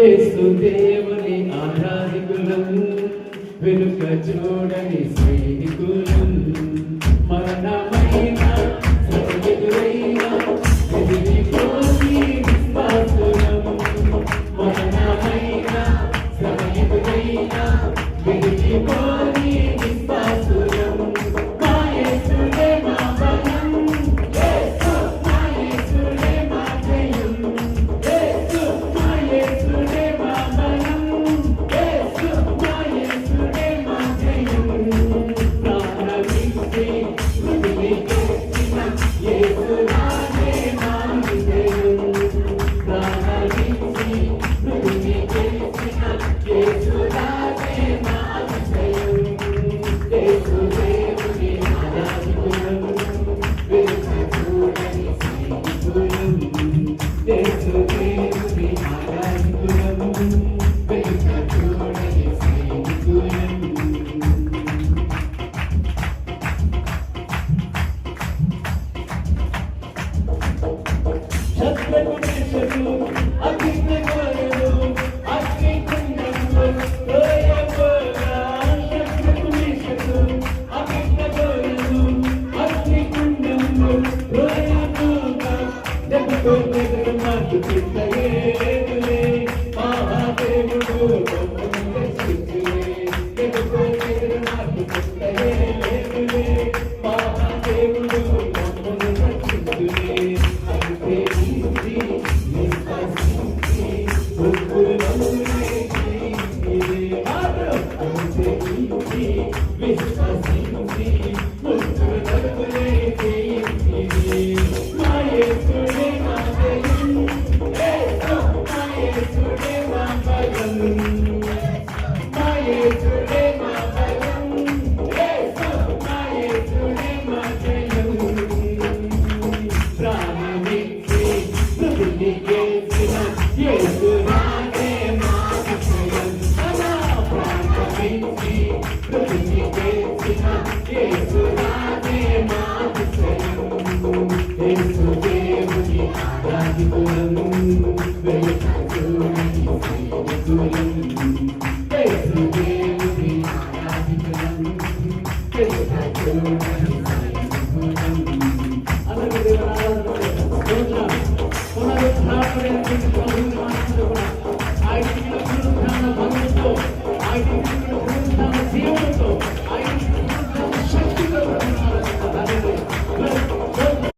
యేసు దేవుని ఆరాధికులం, వెనుక చూడని సైనికులం. మరణమైన ఎదురైన ఎదిరిపోని విశ్వాసులం. మరణమైన ఎదురైన ఎదిరిపోని విశ్వాసులం. మా యేసుడే మా బలం, యేసు మా యేసుడే మా జయం. యేసు మా యేసుడే మా బలం, యేసు మా యేసుడే మా జయం. ప్రాణమిచ్చి మృతినికెత్తిన యేసు నాదే మా విజయం. ప్రాణమిచ్చి మృతినికెత్తిన యేసు నాదే మా విజయం. యేసు దేవుని ఆరాధికులం, వెనుక చూడని సైనికులం. యేసు దేవుని ఆరాధికులం, వెనుక చూడని సైనికులం. శత్రువు దేశము అగ్నిగోళము, అగ్నికుండము లోయబోగా. శత్రువు దేశము అగ్నిగోళము, అగ్నికుండము లోయబోగా. జగతో జగరు మాకు చిత్తయేదులే, మహాదేవుడు మమ్మల్ని రక్షించులే. జగతో జగరు మాకు చిత్తయేదులే, మహాదేవుడు మమ్మల్ని రక్షించులే. అంతే ఇది విశ్వసించి భక్తులందరే జీవించిరే. అంతే ఇది విశ్వసించి భక్తులందరే జీవించిరే. మా యేసుడే మా జయం, యేసు మా యేసుడే మా బలం. మా యేసుడే మా బలం, యేసు మా యేసుడే మా జయం. ప్రాణమిచ్చి మృతినికెత్తిన యేసు నాదే మా విజయం. ప్రాణమిచ్చి మృతినికెత్తిన యేసు నాదే మా విజయం. యేసు దేవుని ఆరాధికులం,